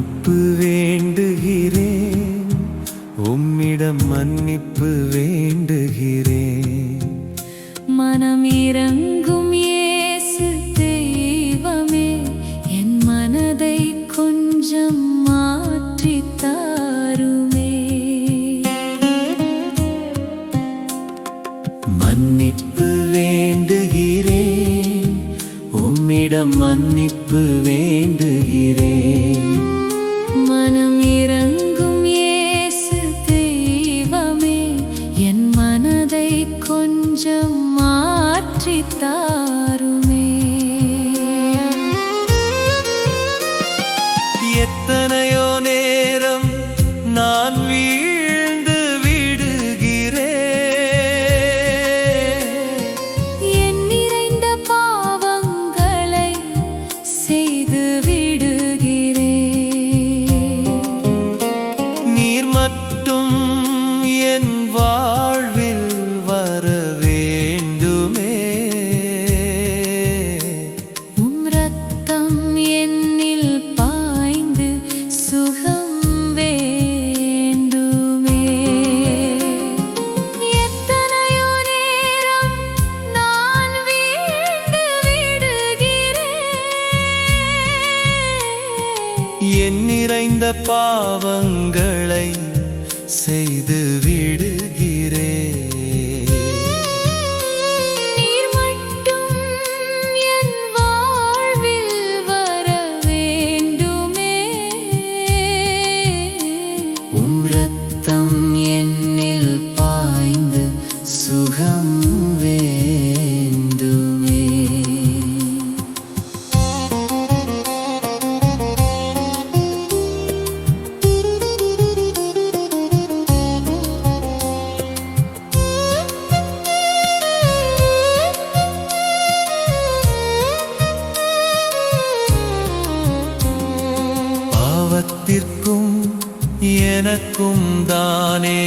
மன்னிப்பு வேண்டுகிறேன், உம்மிடம் மன்னிப்பு வேண்டுகிறேன். மனம் இறங்கும் இயேசு தெய்வமே, என் மனதை கொஞ்சம் மாற்றித் தாருமே. மன்னிப்பு வேண்டுகிறேன், உம்மிடம் மன்னிப்பு வேண்டுகிறேன். மனம் இறங்கும் இயேசு தெய்வமே, என் மனதை கொஞ்சம் மாற்றித் தாருமே. எத்தனையோ நேரம் நான் வீழ்ந்து விடுகிறேன், என் நிறைந்த பாவங்களை செய்து விடுகிறேன். நீர் மட்டும் என் வாழ்வில் வர வேண்டுமே. உம் இரத்தம் என்னில் பாய்ந்து சுகம் வேண்டுமே. எத்தனையோ நேரம் நான் வீழ்ந்து விடுகிறேன், என் நிறைந்த பாவங்களை செய்து விடுகிறேன். நீர் மட்டும் என் வாழ்வில் வர வேண்டுமே. உம் இரத்தம் என்னில் பாய்ந்து சுகம் வேண்டுமே. பாவத்திற்கும் எனக்கும் தானே